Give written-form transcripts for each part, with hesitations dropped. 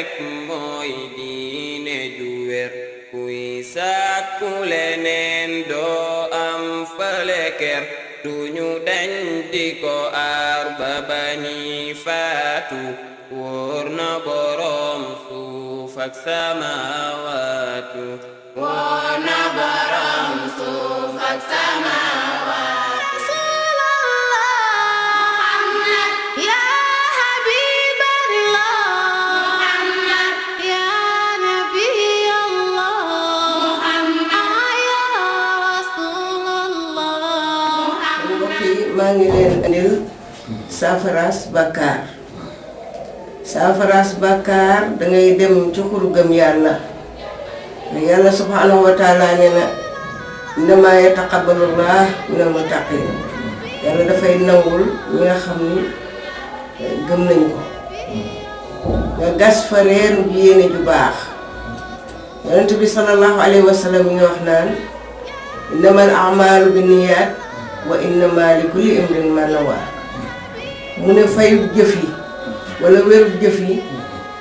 rek mooy diine ju wér kuy sàkku leneen doo am fale ker duñu dañ di ko aar ba bani faatu wóor na borom suuf ak samaawaatu wóor na borom suuf ak samaawaatu maa ngi leen andil saafaraas bàkkaar saafaraas bàkkaar dangay dem ci xuru gëm yàlla yàlla subhanahu wa taala nee na innamaa yataqabbalullah minal muttaqiin yàlla dafay nangul ñi nga xam ni gëm nañu ko nga gas fa reenu yéene ju baax yonent bi sallallahu alayhi wa sallam mi ngi wax naan innamal a'maalu binniyaat wa innamaa likulli imrin maa nawaa mu ne fayu jëf yi wala wéru jëf yi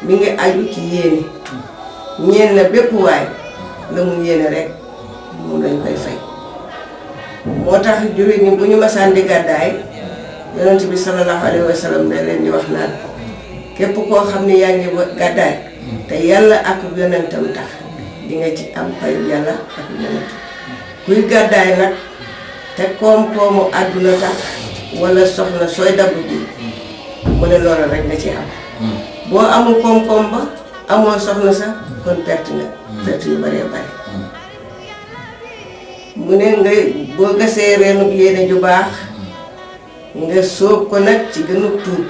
mi ngi aju ci yéene ñeen na bépp waay la mu yéene rek mu lañ koy fay moo tax jullit ñi bu ñu masaan di gàddaay yonent bi sallallahu alayhi wa sallam da leen di wax naan képp koo xam ne yaa ngi gàddaay te yàlla ak yonentam tax di nga ci am payu yàlla ak yonentam kuy gàddaay nag te koom-koomu àdduna tax wala soxna sooy dabu ji mu ne loolu rek nga ci am boo amul koom-koom ba amoo soxna sax kon perte nga perte yu bëree bëri mu ne nga boo gasee reenu yéene ju baax nga sóob ko nag ci gënu tuub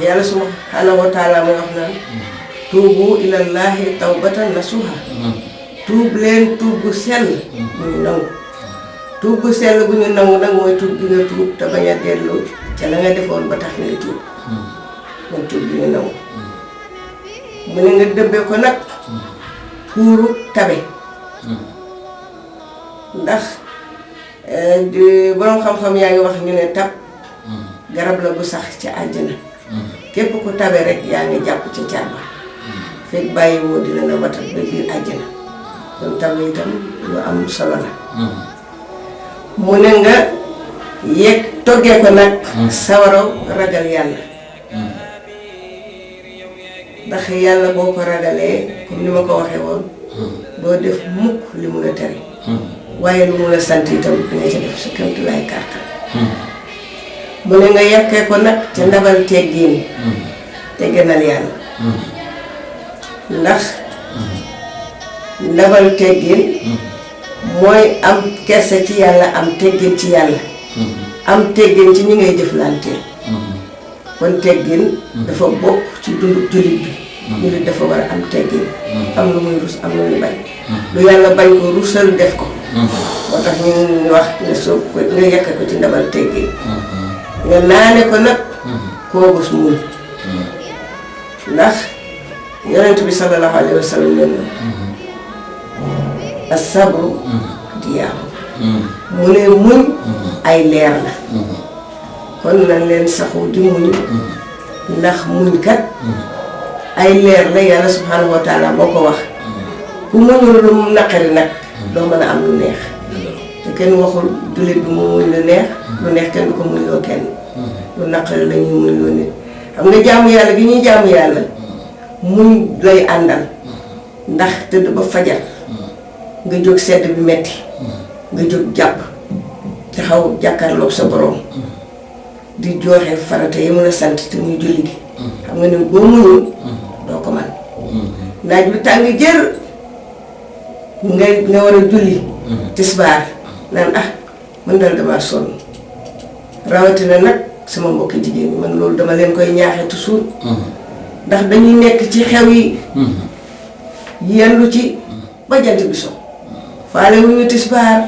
yàlla subhanahu wa taala mooy wax naan tuubu ilallahi tawbatan nasuha tuub leen tuub bu sell bu ñu nangu tuub bu sell bu ñu nangu nag mooy tuub bi nga tuub te bañ a dellu ca la nga defoon ba tax ngay tuub mooy tuub bi ñu nangu mu ne nga dëbbee ko nag kuuru tabe ndax borom xam-xam yaa ngi wax ñu ne tab garab la bu sax ci àjjana képp ku tabe rek yaa ngi jàpp ci car ba fekk bàyyi woo dina la watal ba biir àjjana kon tabe itam lu am solo la mu ne nga yegg toggee ko nag sawaraw ragal yàlla ndax yàlla boo ko ragalee comme ni ma ko waxee woon doo def mukk li mu la tere waaye lu mu la sant itam danga ca def sa kéemtulaay kàttan mu ne nga yekkee ko nag ca ndabal teggiin te gënal yàlla ndax ndabal teggiin mooy am kersa ci yàlla am teggin ci yàlla am teggin ci ñi ngay jëflanteel kon teggin dafa bokk ci dundu jullit bi jullit dafa war a am teggin am lu muy rus am lu muy bañ lu yàlla bañ ko rusal def ko moo tax ñu wax nga soob ko nga yekk ko ci ndabal teggin nga naane ko nag koobus muñ ndax yonent bi sallallahu alayhi wa sallam leen na as-sabru diyaahu mu ne muñ ay leer la kon nañ leen saxu di muñ ndax muñ kat ay leer la yàlla subhanahu wa taala moo ko wax ku muñul lu mu naqari nag doo mën a am lu neex te kenn waxul jullit bi mu muñ lu neex kenn du ko muñ loo kenn lu naqari la ñuy muñ loo nit xam nga jaamu yàlla gi ñuy jaamu yàlla muñ lay àndal ndax tëdd ba fajar nga jóg sedd bi metti nga jóg jàpp taxaw jàkkaarloog sa borom di joxe farata yi mën a sant te muy julli gi xam nga ne boo muñul doo ko man naaj bi tàng jër nga war a julli tisbaar naan man dal dama sonn rawatina nag sama mbokki jigéen ñi man loolu dama leen koy ñaaxee toujours ndax dañuy nekk ci xew yi yendu ci ba jant bi so faale wu ñu tisbaar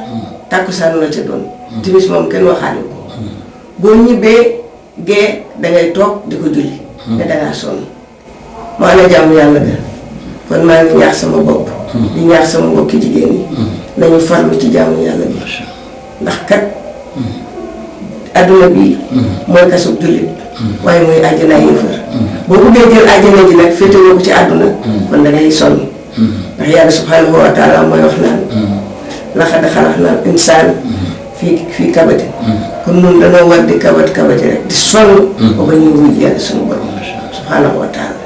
tàkkusaan la ca doon timis moom kenn waxaale ko boo ñibbee gee dangay toog di ko julli ne dangaa sonn maa la jàmm yàlla ga kon maa ngi ñaax sama bopp di ñaax sama mbokki jigéen ñi nañu farlu ci jàmm yàlla bi ndax kat adduna bi mooy kasub jullit waaye muy àjjana yéefar boo bëggee jël àjjana ji nag féetewoo ko ci àdduna kon da ngay sonn ndax yàlla subhanahu wa taala mooy wax naan laqad xalaqnal insaana fii kabadin kon nun danoo war di kabati rek di sonn ba ba ñuy wuy yàlla suñu borom subhanahu wa taala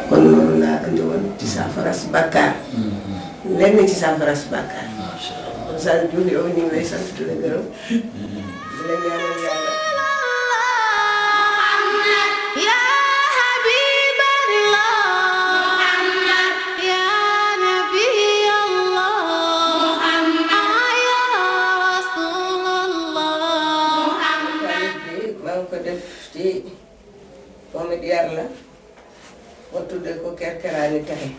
kon loolu laa andi woon ci saafaras bàkkaar lenn ci saafaras bàkkaar kon Sall Diouf yow ñu ngi lay sant di la gërëm di la ñaanal yàlla moom it yar la ma tuddee ko kerkeraani texe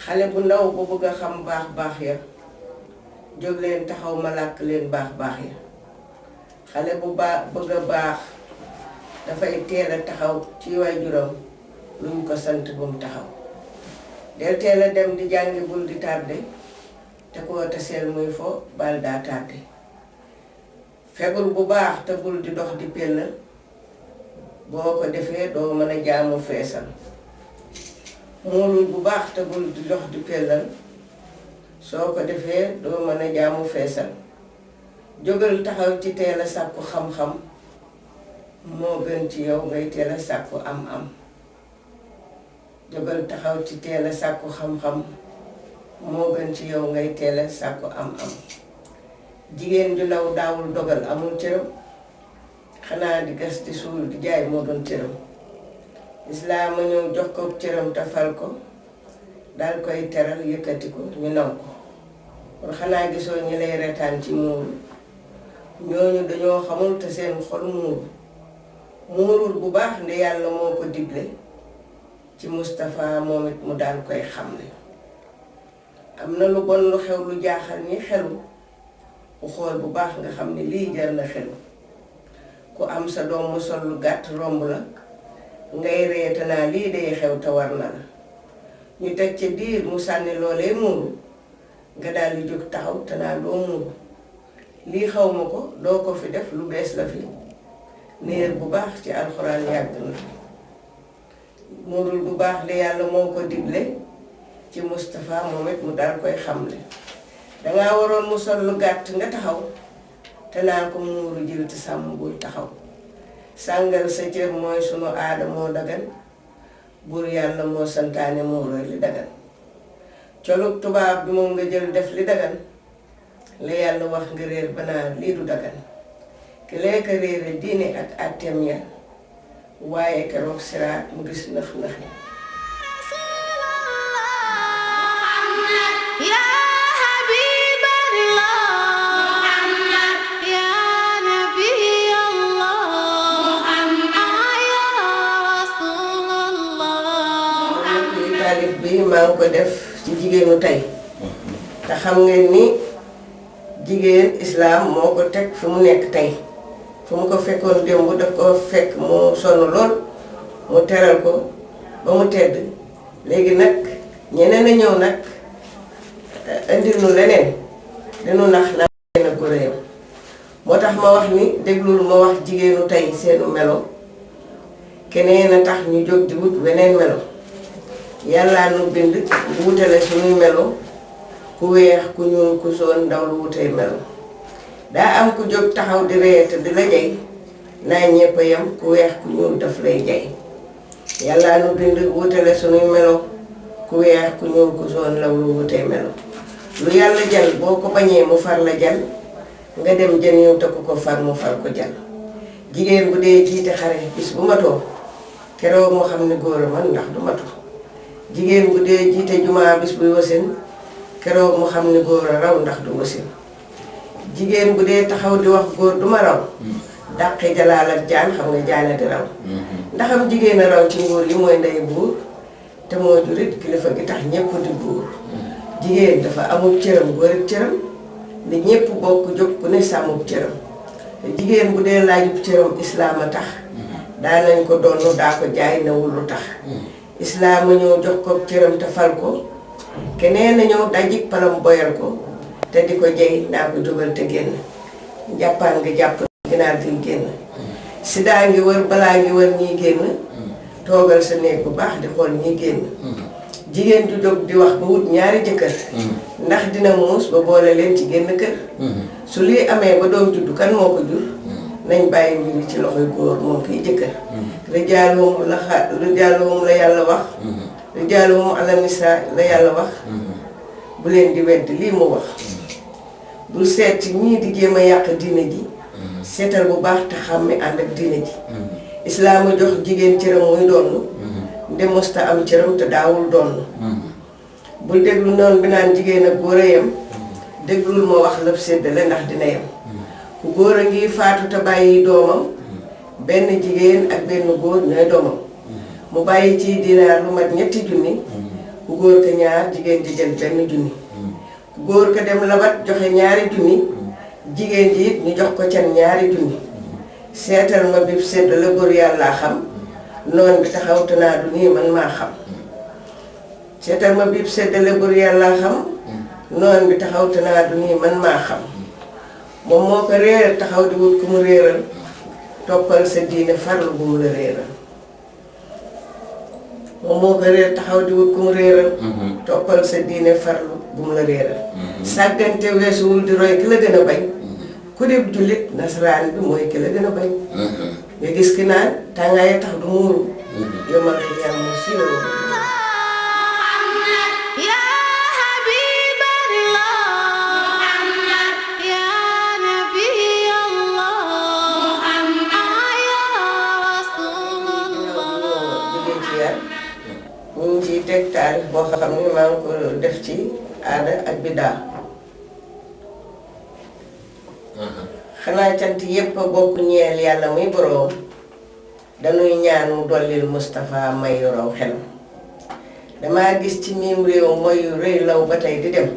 xale bu ndaw bu bëgg a xam baax ya jóg leen taxaw ma làkk leen baax ya xale bu bëgg a baax dafay teel a taxaw ci waajuram luñ ko sant bu mu taxaw del teel a dem di jàngi bul di tardé te koo taseel muy fo bal daa tardé fegul bu baax te bul di dox di pellal boo ko defee doo mën a jaamu feesal muulul bu baax te bul di dox di pellal soo ko defee doo mën a jaamu feesal jógal taxaw ci teel a sàkku xam-xam moo gën ci yow ngay teel a sàkku am-am jógal taxaw ci teel a sàkku xam-xam moo gën ci yow ngay teel a sàkku am-am jigéen ju ndaw daawul dogal amul cëram xanaa di gas di suul di jaay moo doon cëram islaam a ñëw jox ko cëram te fal ko daal koy teral yëkkati ko ñu naw ko kon xanaa gisoo ñi lay retaan ci muuru ñooñu dañoo xamul te seen xol muurul bu baax nde yàlla moo ko digle ci Moustapha moom it mu daal koy xamle am na lu bon lu xew lu jaaxal ñi xelu ku xool bu baax nga xam ne lii jar na xelu ku am sa doom mu sol lu gàtt romb la ngay reeta naa lii day xew te war na la ñu teg ca diir mu sànni loolee muuru nga daal di jóg taxaw te naa doo muuru lii xaw ma ko doo ko fi def lu bees la fi néer bu baax ci alxuraan yàgg na muurul bu baax de yàlla moo ko digle ci Moustapha moom it mu daal koy xamle dangaa waroon mu sol lu gàtt nga taxaw te naa ko muuru jël te sàmm bul taxaw sàngal sa cër mooy sunu aada moo dagan buur yàlla moo santaane muurooy li dagan colug tubaab bi moom nga jël def li dagan la yàlla wax nga réer ba naa lii du dagan ki lekka réere diine ak àtteem ya waaye keroog siraat mu gis nax-nax yi maa ngi ko def ci jigéenu tey te xam ngeen ni jigéen islaam moo ko teg fi mu nekk tey fu mu ko fekkoon démb daf ko fekk mu sonn lool mu teral ko ba mu tedd léegi nag ñeneen a ñëw nag indil nu leneen dinu nax naa leen a góoréyam moo tax ma wax ni déglul ma wax jigéenu tey seenu melo keneen a tax ñu jóg di wut weneen melo yàllaa nu bind bu wutale suñuy melo ku weex ku ñuul ku soon ndaw lu wutee melo daa am ku jóg taxaw di reete di la jay naa ñépp a yam ku weex ku ñuul daf lay jay yàllaa nu bind wutale suñuy melo ku weex ku ñuul ku soon ndaw lu wutee melo lu yàlla jal boo ko bañee mu far la jal nga dem jën yow te ku ko far mu far ko jal jigéen bu dee jiite xare bis bu matoo keroog mu xam ne góor a man ndax du matu jigéen bu dee jiite jumaa bis buy wasin keroog mu xam ne góor a raw ndax du wasin jigéen bu dee taxaw di wax góor du ma raw dàqe jalaal ak jaan xam nga jaane di raw ndaxam jigéen a raw ci nguur yi mooy ndey buur te moo jurit kilifa gi tax ñépp di buur jigéen dafa amul cëram góor ak cëram li ñépp bokk jóg ku ne sàmmub cëram jigéen bu dee laajub cëram islaam a tax daa nañ ko donnu daa ko jaay newul lu tax islaam a ñëw jox ko cëram te fal ko keneen a ñëw dajik palam boyal ko te di ko jey naa ko jógal te génn jàppaan nga jàpp ginaar gi génn sida ngi wër balaa ngi wër ñiy génn toogal sa néeg bu baax di xool ñiy génn jigéen ju jóg di wax ba wut ñaari jëkkër ndax dina muus ba boole leen ci génn kër su lii amee ba doom juddu kan moo ko jur nañ bàyyi mbiri ci loxoy góor moom kiy jëkkër rijaaluhum la yàlla wax rijaaluhum ala nisaa la yàlla wax bu leen di wedd lii mu wax bul seet ci ñii di jéem a yàq diine ji seetal bu baax te xàmme ànd ak diine ji islaam a jox jigéen cëram muy donn nde mosta am cëram te daawul donn bul déglu noonu bi naan jigéen ak góor a yem déglul ma wax la séddale ndax dina yem ku góor a ngi faatu te bàyyi doomam benn jigéen ak benn góor ñooy doomam mu bàyyi ci dinaar lu mat 3 junni ku góor ka ñaar jigéen ji jël benn junni ku góor ka dem labat joxe 2 junni jigéen ji it ñu jox ko can 2 junni seetal ma bi séddale góor yàllaa xam noon bi taxaw te naa du nii man maa xam seetal ma bi séddale góor yàllaa xam noon bi taxaw te naa du nii man maa xam moom moo ko réeral taxaw di wut ku mu réeral toppal sa diine farlu bu mu la réeral moom moo ko réer taxaw di wut ku mu réeral toppal sa diine farlu bu mu la réeral sàggante weesuwul di roy ki la gën a bañ ku dib jullit nasaraan bi mooy ki la gën a bañ nga gis ki naan tàngaay tax du muuru yomal xiyaam mu siiwaloo ñu ngi ciy teg taarix boo xam ne maa ngi ko def ci aada ak biddaa xanaa cant yépp a bokk ñeel yàlla muy boroom dañuy ñaan mu dollil Moustapha may yu raw xelam damaa gis ci miim réew mooy yu rëy law ba tey di dem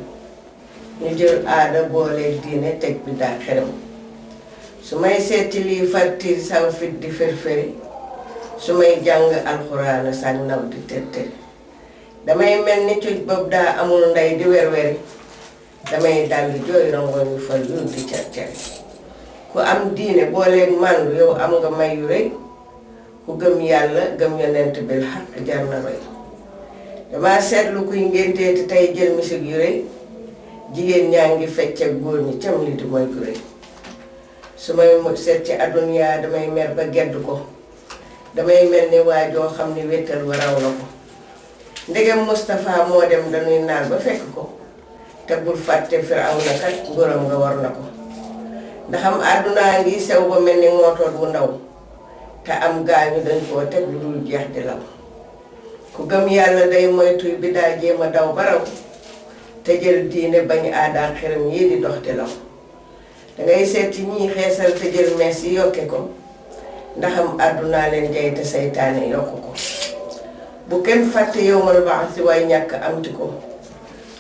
ñu jël aada boole diine teg biddaa xelam su may seeti lii farti saw fit di fër-fëri su may jàng alxuraan sax naw di tër-tëri damay mel ni cuuj boobu daa amul ndey di wer-weri damay daldi jooy rongoñ yu fal yu di cer-ceri ku am diine booleeg màndu yow am nga may yu rëy ku gëm yàlla gëm yonent bil xaq jar na roy dama seetlu kuy ngénteeti tey jël misik yu rëy jigéen ñaa ngi fecc ak góor ñi cam li di mooy gu rëy su may seet ci adduniyaa damay mer ba gedd ko damay mel ni waa joo xam ni wéttal wa raw na ko ndegem Moustapha moo dem dañuy naan ba fekk ko te bul fàtte Firawna kat nguuram nga war na ko ndaxam àddunaa ngi sew ba mel ni ngootoot bu ndaw te am gaañu dañ koo teg lu dul jeex di law ku gëm yàlla day moytuy bi daa jéem a daw baraw te jël diine bañ aadaan xeram yi di dox di law dangay seet ci ñiy xeesal te jël mees yi yokke ko ndaxam àddunaa leen jay te seytaane yokk ko bu kenn fàtte yow mal baax si way ñàkk amti ko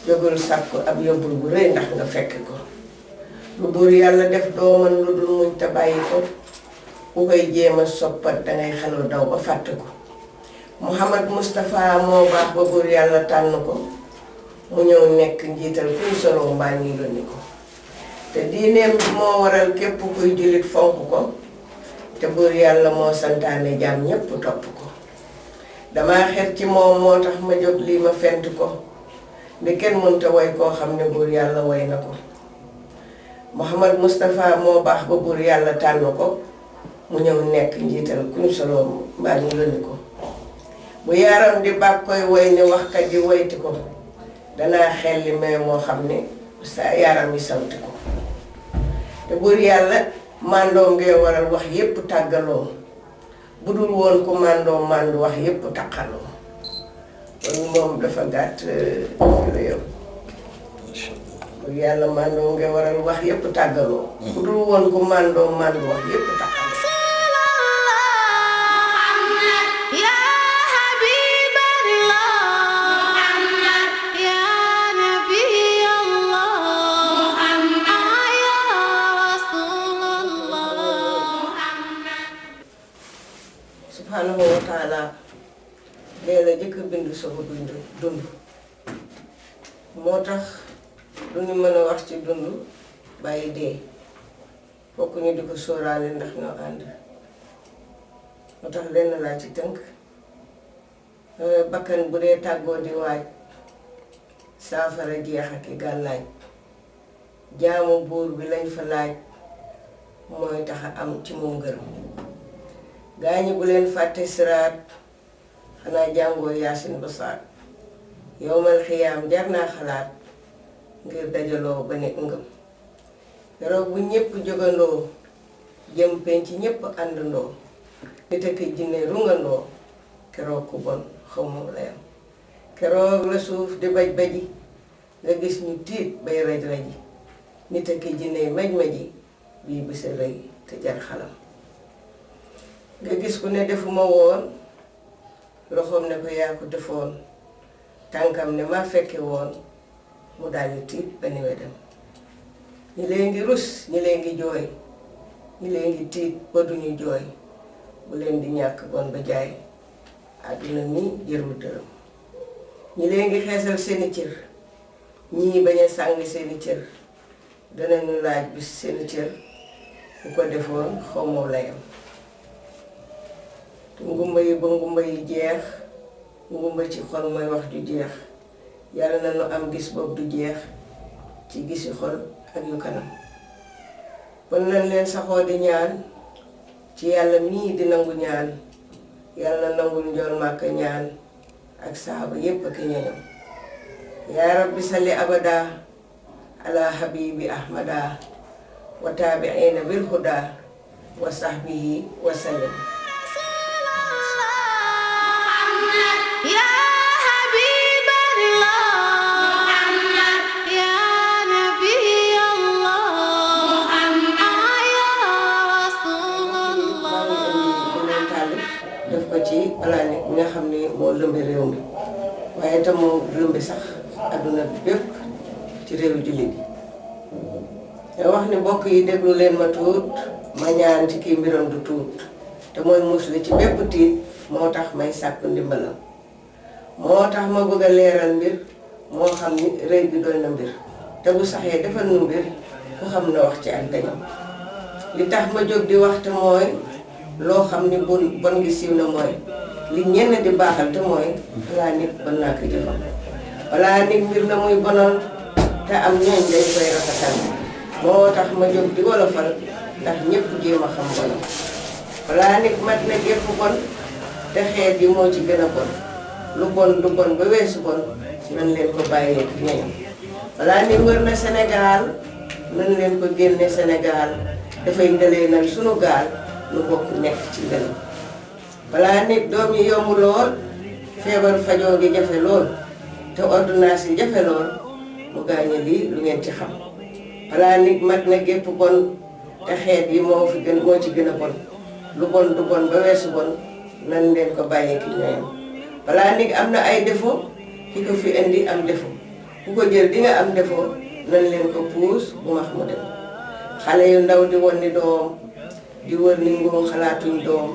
jógul sàkku ab yóbbul bu rëy ndax nga fekk ko lu buur yàlla def doo mën lu dul muñ te bàyyi ko ku koy jéem a soppat dangay xelu daw ba fàtte ko Mouhamad Moustapha moo baax ba buur yàlla tànn ko mu ñëw nekk njiital kuy solo mbaa ñuy yónni ko te diineem moo waral képp kuy jullit fonk ko te buur yàlla moo santaane jaam ñépp topp ko dama xet ci moom moo tax ma jóg lii ma fent ko ndi kenn mënta woy koo xam ne buur yàlla woy na ko Mouhamad Moustapha moo baax ba buur yàlla tànn ko mu ñëw nekk njiital kuñ solo mbaa ñu yónni ko bu yaaram di bàkk koy woy ni waxkat yi woyti ko danaa xelli mais moo xam ne sa yaaram yi sawti ko te buur yàlla mandoo ngee waral wax yépp tàggaloo bu dul woon ku mandoo mandu wax yépp taqaloo kon moom dafa gàtt fi la yow buur yàlla mandoo ngee waral wax yépp tàggaloo bu dul woon ku mandoo mandu wax yépp taqaloo subhanahu wa taala dee la jëkk bind sama dund moo tax lu ñu mën a wax ci dund bàyyi dee fokk ñu di ko sóoraale ndax ñoo ànd moo tax lenn laa ci tënk bakkan bu dee tàggoo di waaj saafara jeex ak i gàllaaj jaamu buur bi lañ fa laaj mooy tax a am ci moom ngërëm gaañi bu leen fàtte siraat xanaa jàngoo yaasin ba saat yowmal xiyaam jar naa xalaat ngir dajaloo ba ne ngëm keroog bu ñépp jógandoo jëm penc ñépp àndandoo nit ak jinne rungandoo keroog ku bon xawma layam keroog la suuf di baj baji nga gis ñu tiit bay raj raji nit ak jinne maj maji bii bisa rëy te jar xalam nga gis ku ne defuma woon loxoom ne ko yaa ko defoon tànkam ne ma fekke woon mu daldi tiit ba ni wedam ñi leen ngi rus ñi leen ngi jooy ñi leen ngi tiit ba duñu jooy bu leen di ñàkk bon ba jaay àdduna mi jërul dërëm ñi leen ngi xeesal seeni cër ñii bañ a sàng seeni cër danañu laaj bis seeni cër bu ko defoon xaw moo layam te ngumba yi ba ngumba yi jeex ngumba ci xol mooy wax ju jeex yàlla na nu am gis boobu du jeex ci gisi xol ak yu kanam kon nañ leen saxoo di ñaan ci yàlla mii di nangu ñaan yàlla na nangul njool màkka ñaan ak saaba yépp ak ñoñam yaa rabbi salli abada ala habibi ahmada wa taabiina bil huda wa sahbihi wa sallim def ko ci alaani bi nga xam ne moo lëmbe réew mi waaye itam moo lëmbe sax adduna bi bépp ci réew jullit yi te wax ni mbokk yi déglu leen ma tuut ma ñaan ci kii mbiram du tuut te mooy musli ci bépp tiit moo tax may sàkku ndimbalam moo tax ma bëgg a leeral mbir moo xam ni rëy gi doy na mbir te bu saxee defal nu mbir ku xam na wax ci ak dañam li tax ma jóg di wax te mooy loo xam ni bon gi siiw na mooy li ñenn di baaxal te mooy balaa nit bon naa ko jëfam balaa nit mbir na muy bonal te am ñooñ dañ koy rafetal moo tax ma jóg di wolofal ndax ñépp jéem a xam bonam balaa nit mat na gépp bon te xeet yi moo ci gën a bon lu bon du bon ba weesu bon nan leen ko bàyyee ak ñoñam balaa nit wër na Sénégal nan leen ko génne Sénégal dafay ngëlee nag sunu gaal nu bokk nekk ci ngëlam balaa nit doom yi yomb lool feebar fajoo gi jafe lool te ordonnance yi jafe lool mu gaañe lii lu ngeen ci xam balaa nit mat na gépp bon te xeet yi moo ci gën a bon lu bon du bon ba weesu bon nan leen ko bàyyee ki ñooyam balaa nit am na ay défaut ki ko fi indi am défaut ku ko jël di nga am défaut nan leen ko puus bu max mu dem xale yu ndaw di won ni doom di wër ni ngoo xalaatuñ doom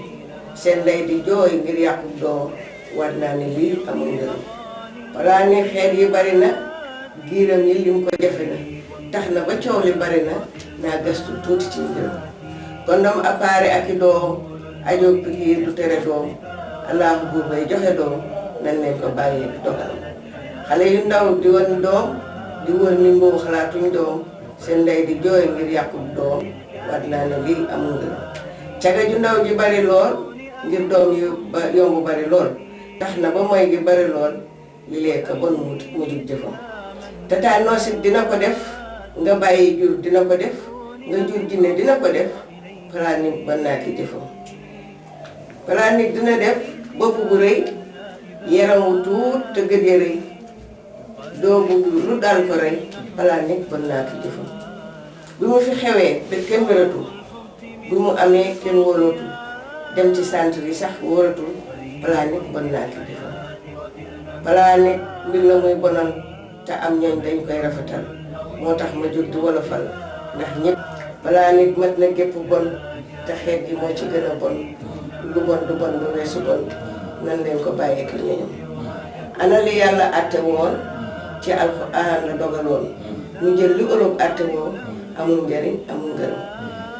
seen ndey di jooy ngir yàqub doom war naa ne lii amul ngërëm balaa ni xeet yi bari na giiram yi lim ko jafe na tax na ba coow li bari na naa gëstu tuuti ci ngërëm kondom appareil ak i doom ajoog pikiir du tere doom allahu buur bay joxe doom nan leen ko bàyyee dogalam xale yu ndaw di won doom di wër ni ngoo xalaatuñ doom seen ndey di jooy ngir yàqub doom war naa ne lii amul ngërëm caga ju ndaw ji bari lool ngir doom yu yomb bari lool tax na ba mooy gi bari lool li lekk bon mu jug jëfam tata noosit dina ko def nga bàyyi jur dina ko def nga jur jinne dina ko def planique ban naa ki jëfam planique dina def bopp bu rëy yaram wu tuut te gëj a rëy doo bu lu daal ko rey planique ban naa ki jëfam bi mu fi xewee te kenn wératul bi mu amee kenn wóolatul dem ci centre yi sax wóolatul planique bon naa ki jëfam planique mbir la muy bonal te am ñooñ dañ koy rafetal moo tax ma jóg di wolofal ndax ñëpp planique mat na gépp bon te xeet gi moo ci gën a bon lu bon du bon ba weesu bon nan leen ko bàyyee ki ñoñam ana li yàlla àtte woon ci alxuraan la dogaloon mu jël li olof àtte woon amul njariñ amul ngërëm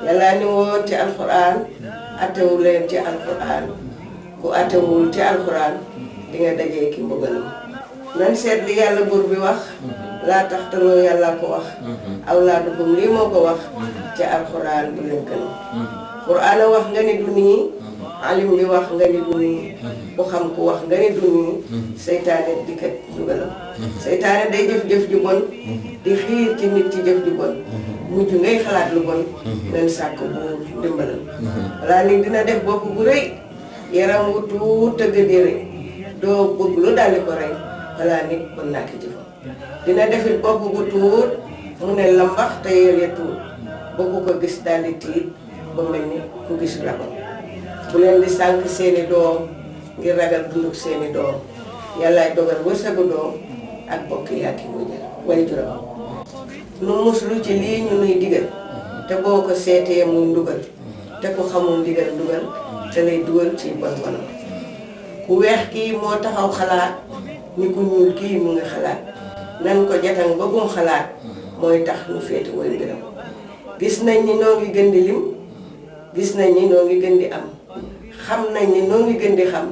yàlla ni woon ci alxuraan attewu leen ci alquran ku attewul ci alquran di nga dajee ki mbugalam nan seet li yàlla buur bi wax laa tax taloo yàlla ko wax awlaadukum lii moo ko wax ci alquran bu leen gën quran a wax nga ni du nii alim li wax nga ni du nii ku xam ku wax nga ni du nii seytaane dikkat dugalam seytaane day jëf-jëf ju bon di xiir ci nit ci jëf ju bon mujj ngay xalaat lu bon nen sàkk bu ndimbalam walaa nit dina def bopp bu rëy yaram wu tuut tëgg di rëy doo bëgg lu daldi ko rey walaa nit bon naa ki jëfam dina defit bopp bu tuut mu ne lambax te yële tuut bëgg ko gis daldi tiit ba mel ni ku gis rabam bu leen di sànk seeni doom ngir ragal dunduk seeni doom yàllaay dogal wërsëgu doom ak bokk yàkki way juram nu muslu ci lii ñu nuy digal te boo ko seetee muy ndugal te ku xamul ndigal ndugal te lay dugal ci bon bonam ku weex kii moo taxaw xalaat ni ku ñuul kii mu ngi xalaat nan ko jatan ba gum xalaat mooy tax ñu féete woy mbiram gis nañ ni noo ngi gën di lim gis nañ ni noo ngi gën di am xam nañ ni noo ngi gën di xam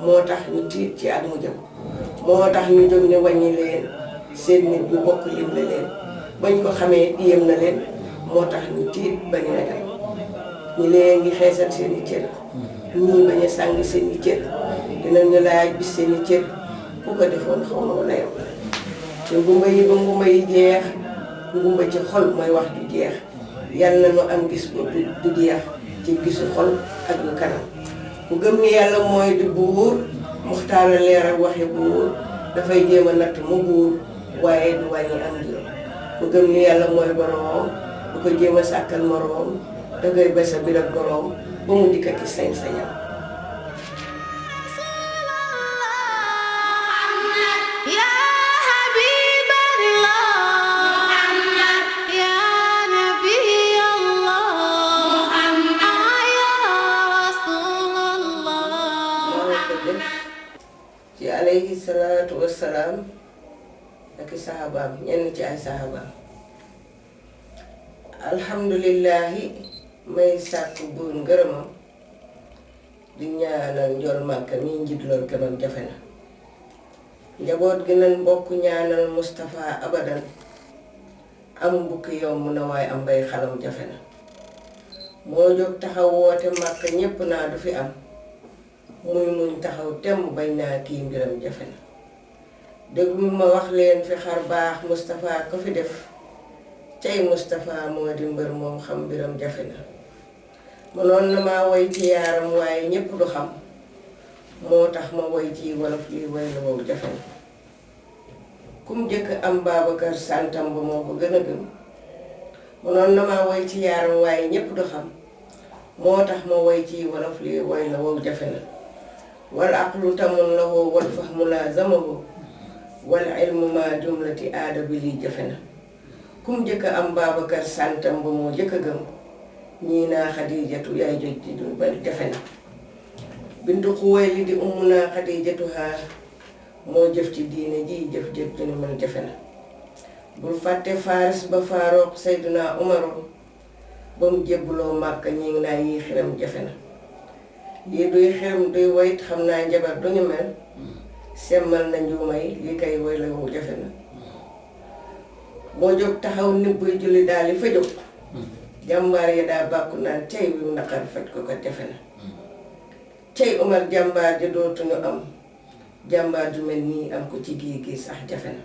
moo tax ñu tiit ci at mu jëm moo tax ñu jóg ne wàññi leen seen nit ñu bokk lim la leen bañ ko xamee yéem na leen moo tax ñu tiit bañ a dem ñi leen ngi xeesal seen i cër ñii bañ a sàng seen i cër dinañu laaj bis seen i cër ku ko defoon xaw ma wala yow te ngumba yi ba ngumba yi jeex ngumba ci xol mooy wax ju jeex yàlla na nu am gis bu du jeex ci gisu xol ak yu kanam ku gëm ni yàlla mooy di buur muxtaara leeral waxi buur dafay jéem a natt mu buur waaye du wàññi am juróom ku gëm ni yàlla mooy boroom du ko jéem a sàkkal moroom dangay besa bir ak boroom ba mu dikkati sañ-sañam ci alayhi salaatu wassalaam ak i sahabaam ñenn ci ay sahabaam alhamdulillahi may sàkk buur ngërëmam di ñaanal njol màkka mi njit lool gëmam jafe na njaboot gi nan bokk ñaanal Moustapha abadan am bukki yow mun a waaye am bay xalam jafe na moo jóg taxaw woote màkka ñépp naa du fi am muy muñ taxaw temm bañ naa kii mbiram jafe na déglul ma wax leen fi xar baax Moustapha ko fi def cay Moustapha moo di mbër moom xam mbiram jafe na mënoon na maa woy ci yaaram waaye ñépp du xam moo tax ma woy ci wolof lii woy la wow jafe na kum jëkk am Babacar santam ba moo ko gën a gëm mënoon na maa woy ci yaaram waaye ñépp du xam moo tax ma woy ci wolof lii woy la wow jafe na wal aqlu tamun la woo wal fahmu laazamahu wal ilmu ma jumlati aada bi lii jafe na kum jëkk am Babacar santam ba moo jëkk a gëm ñii naa Xadijatu yaay joj di du ba jafe na bintu xuway li di umm naa Xadijatu haa moo jëf ci diine ji jëf-jëf dina mën jafe na bul fàtte Faris ba Faaroq Seydina Umaru ba mu jébbuloo Màkka ñi ngi naa yii xiram jafe na lii duy xiram duy woyit xam naa njabar duñu mel semmal na njuumay lii kay woy la wu jafe na boo jóg taxaw nit buy julli daal di fa jóg jàmbaar ya daa bàkku naan cey wi naqar faj ko ko jafe na cey Umar jàmbaar ja dootuñu am jàmbaar ju mel nii am ko ci gii gi sax jafe na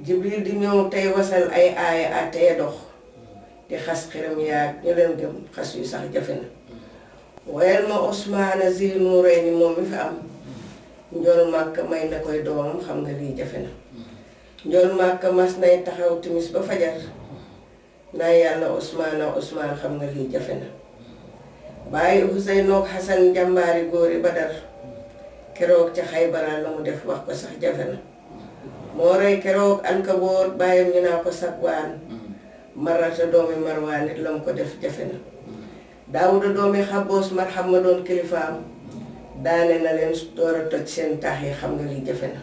Jibril di ñëw tey wasal ay aaya àttee dox di xas xiram yaag ñu leen gëm xas yu sax jafe na woyal ma Ousmane Zi Nourayni moom mi fi am njool Màkka may na koy doomam xam nga lii jafe na njool Màkka mas nay taxaw timis ba fajar naa yàlla Ousmane xam nga lii jafe na bàyyi Ousseynou ak Xasan jàmbaari góori Badar keroog ca Xaybara la mu def wax ko sax jafe na moo rey keroog Ankaboot bàyyam ñu naa ko Sakwaan Marata doomi Marwaan nit la mu ko def jafe na Daawuda doomi Xaboos Marxam ma doon kilifaam daane na leen door a toj seen taax yi xam nga lii jafe na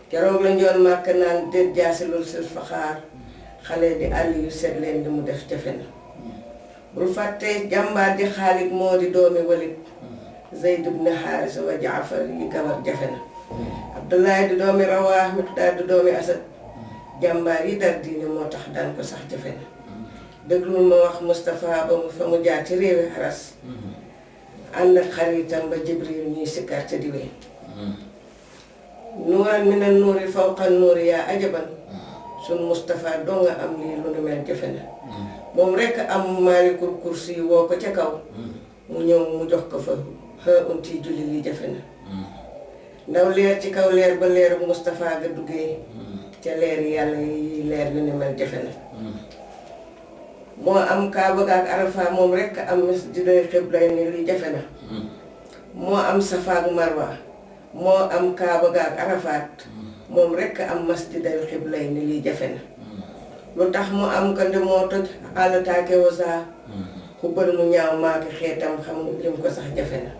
keroog la njoon Màkka naan déet jaasi loolu sil faxaar xale di àll yu set leen di mu def jafe na bul fàtte jàmbaar ji Xaalid moo di doomi Walid Zayd ibn Haarisa wa Jaafar yi gabar jafe na Abdullahi di doomi Rawaax Miqdaad di doomi Asad jàmbaar yi dar diine moo tax daan ko sax jafe na déglul ma wax Moustapha ba mu fa mu jaar ci réewi Aras ànd ak xaritam ba Jibril ñuy sikkar ca diwee nuuran minan nuuri fawqan nuuri yaa ajaban sun Moustapha doo nga am lii lu nu mel jafe na moom rekk am maalikul kursi yi woo ko ca kaw mu ñëw mu jox ko fa unti julli li jafe na ndaw leer ci kaw leer ba leer Moustapha ga duggee ca leer yàlla yi leer yu ni mel jafe na moo am Kaaba ga ak Arafa moom rekk am masjidul xibla ni li jafe na moo am Safa ak Marwa moo am Kaaba ga ak Arafat moom rekk am masjidul xibla ni li jafe na lu tax mu am ko nde moo toj àllataake wasa xubbal mu ñaaw maaki xeetam xam lim ko sax jafe na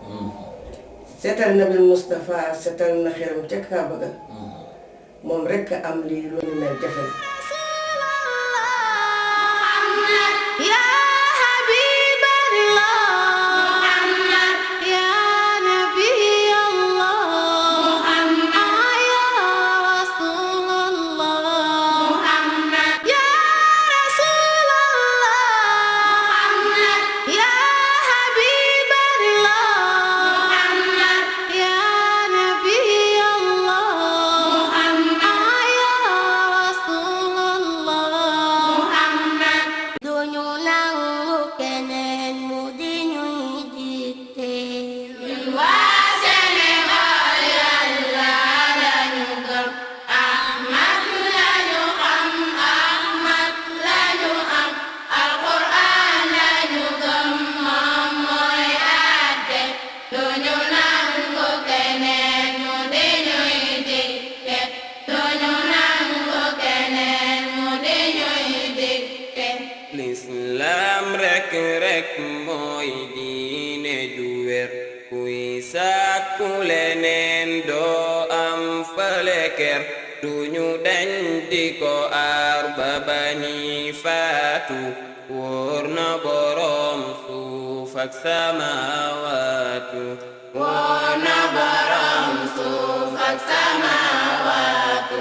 seetal na bil Moustapha seetal na xeram ca Kaaba ga moom rekk am lii lu ni mel jafe na Lislaam rek mooy diine ju wér kuy sàkku leneen doo am fale ker duñu dañ di ko aar ba bani faatu wóor na boroom suuf ak samaawaatu wóor na boroom suuf ak samaawaatu